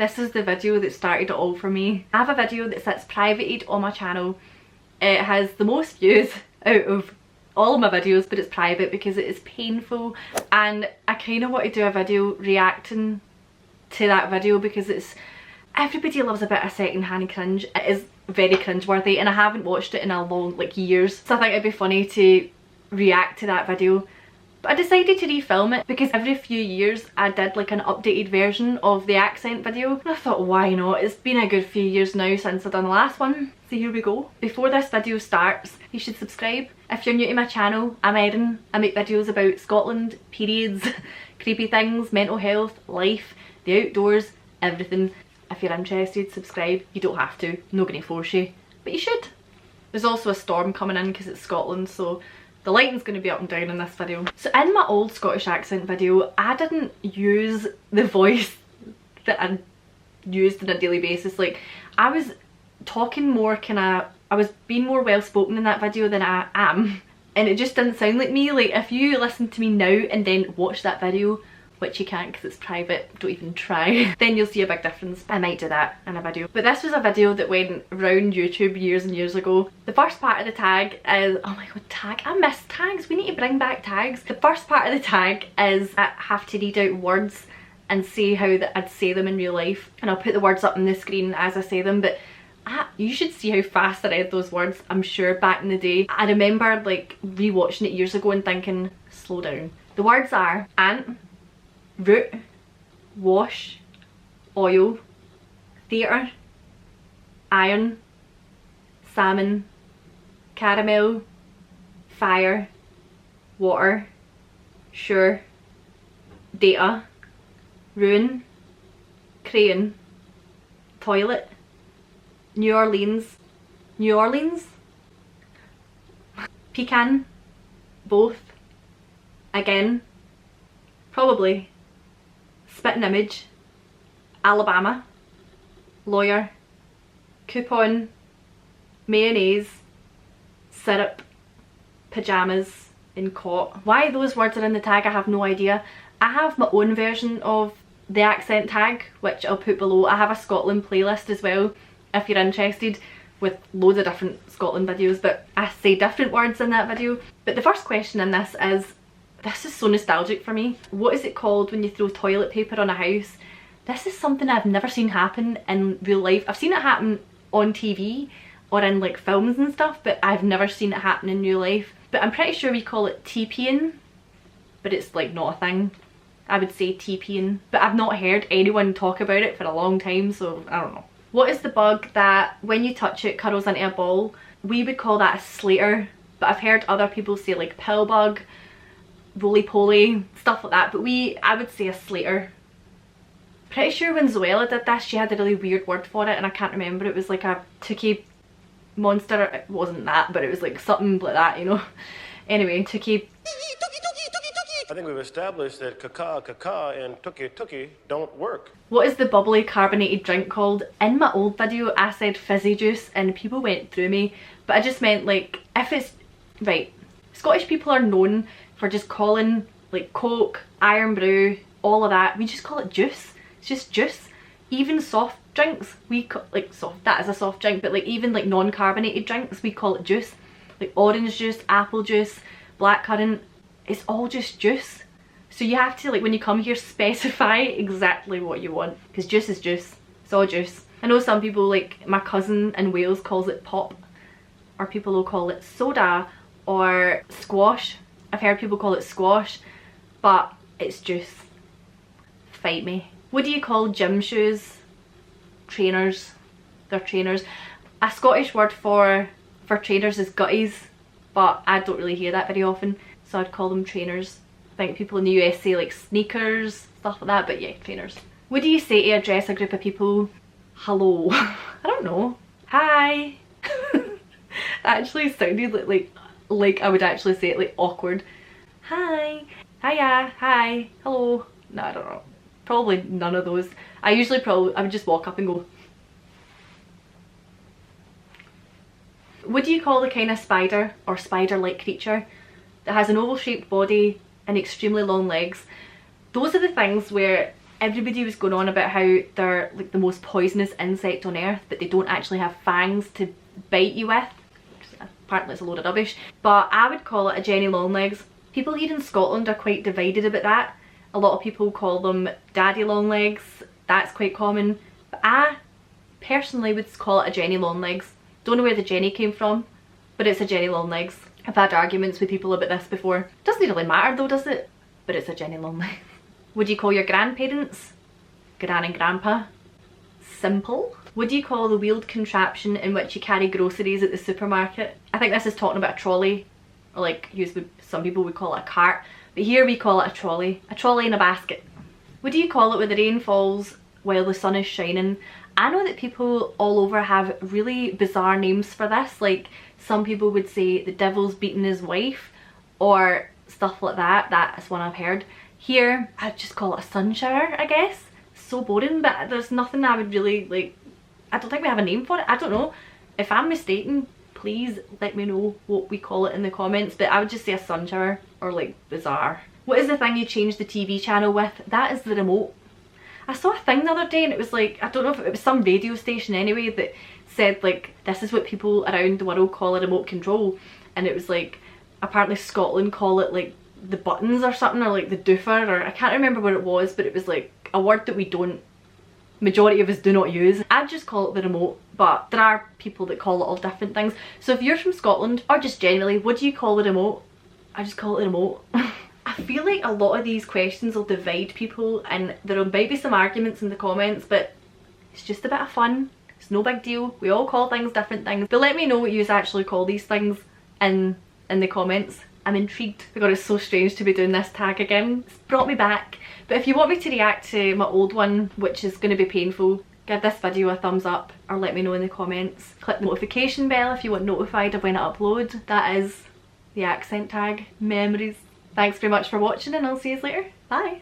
This is the video that started it all for me. I have a video that sits privated on my channel. It has the most views out of all of my videos, but it's private because it is painful, and I kind of want to do a video reacting to that video because it's, everybody loves a bit of second-hand cringe. It is very cringeworthy and I haven't watched it in a long, like, years, so I think it'd be funny to react to that video. But I decided to refilm it because every few years I did like an updated version of the accent video, and I thought, why not? It's been a good few years now since I've done the last one, so here we go. Before this video starts, you should subscribe. If you're new to my channel, I'm Erin. I make videos about Scotland, periods, creepy things, mental health, life, the outdoors, everything. If you're interested, subscribe. You don't have to, I'm not going to force you, but you should. There's also a storm coming in because it's Scotland, so the lighting's going to be up and down in this video. So in my old Scottish accent video, I didn't use the voice that I used on a daily basis. Like, I was talking more I was being more well spoken in that video than I am, and it just didn't sound like me. Like, if you listen to me now and then watch that video, which you can't because it's private, don't even try, then you'll see a big difference. I might do that in a video. But this was a video that went around YouTube years and years ago. The first part of the tag is, oh my god, tag, I miss tags, we need to bring back tags. The first part of the tag is I have to read out words and say how I'd say them in real life, and I'll put the words up on the screen as I say them, but you should see how fast I read those words. I'm sure back in the day, I remember like rewatching it years ago and thinking, slow down. The words are ant, root, wash, oil, theatre, iron, salmon, caramel, fire, water, sure, data, ruin, crayon, toilet, New Orleans, pecan, both, again, probably, spitting image, Alabama, lawyer, coupon, mayonnaise, syrup, pyjamas, and cot. Why those words are in the tag I have no idea. I have my own version of the accent tag, which I'll put below. I have a Scotland playlist as well if you're interested, with loads of different Scotland videos, but I say different words in that video. But the first question in this is so nostalgic for me. What is it called when you throw toilet paper on a house? This is something I've never seen happen in real life. I've seen it happen on TV or in like films and stuff, but I've never seen it happen in real life. But I'm pretty sure we call it TPing, but it's like not a thing. I would say TPing, but I've not heard anyone talk about it for a long time, so I don't know. What is the bug that when you touch it curls into a ball? We would call that a slater, but I've heard other people say like pill bug, roly-poly, stuff like that, but I would say a slater. Pretty sure when Zoella did this, she had a really weird word for it and I can't remember. It was like a Tookie monster. It wasn't that, but it was like something like that, you know. Anyway, Tookie. I think we've established that caca and tookie don't work. What is the bubbly carbonated drink called? In my old video I said fizzy juice and people went through me, but I just meant like, if it's, right, Scottish people are known for just calling like Coke, Iron Brew, all of that, we just call it juice. It's just juice. Even soft drinks, we call, like soft, that is a soft drink, but like even like non-carbonated drinks, we call it juice. Like orange juice, apple juice, blackcurrant, it's all just juice. So you have to, like, when you come here, specify exactly what you want, because juice is juice. It's all juice. I know some people, like my cousin in Wales calls it pop, or people will call it soda or squash. I've heard people call it squash, but it's juice. Fight me. What do you call gym shoes? Trainers. They're trainers. A Scottish word for trainers is gutties, but I don't really hear that very often, so I'd call them trainers. I think people in the US say like sneakers, stuff like that, but yeah, trainers. What do you say to address a group of people? Hello. I don't know. Hi. That actually sounded like I would actually say it like awkward. Hi. Hiya. Hi. Hello. No, I don't know. Probably none of those. I would just walk up and go. What do you call the kind of spider or spider-like creature that has an oval shaped body and extremely long legs? Those are the things where everybody was going on about how they're like the most poisonous insect on earth, but they don't actually have fangs to bite you with. Apparently it's a load of rubbish. But I would call it a Jenny Longlegs. People here in Scotland are quite divided about that. A lot of people call them Daddy Longlegs. That's quite common. But I personally would call it a Jenny Longlegs. Don't know where the Jenny came from, but it's a Jenny Longlegs. I've had arguments with people about this before. Doesn't really matter though, does it? But it's a Jenny Longlegs. Would you call your grandparents Gran and Grandpa simple? Would you call the wheeled contraption in which you carry groceries at the supermarket? I think this is talking about a trolley, or like some people would call it a cart, but here we call it a trolley in a basket. What do you call it when the rain falls while the sun is shining? I know that people all over have really bizarre names for this, like some people would say the devil's beating his wife or stuff like that. That's one I've heard. Here I'd just call it a sun shower, I guess. So boring, but there's nothing I would really like. I don't think we have a name for it. I don't know. If I'm mistaken, please let me know what we call it in the comments, but I would just say a sun shower or like bizarre. What is the thing you change the TV channel with? That is the remote. I saw a thing the other day and it was like, I don't know if it was some radio station anyway that said like, this is what people around the world call a remote control, and it was like, apparently Scotland call it like the buttons or something, or like the doofer, or I can't remember what it was, but it was like a word that we don't, majority of us do not use. I'd just call it the remote, but there are people that call it all different things. So if you're from Scotland, or just generally, what do you call the remote? I just call it the remote. I feel like a lot of these questions will divide people, and there might be some arguments in the comments, but it's just a bit of fun. It's no big deal. We all call things different things. But let me know what you actually call these things in the comments. I'm intrigued. Oh god, it's so strange to be doing this tag again. It's brought me back. But if you want me to react to my old one, which is going to be painful, give this video a thumbs up or let me know in the comments. Click the notification bell if you want notified of when I upload. That is the accent tag. Memories. Thanks very much for watching, and I'll see you later. Bye.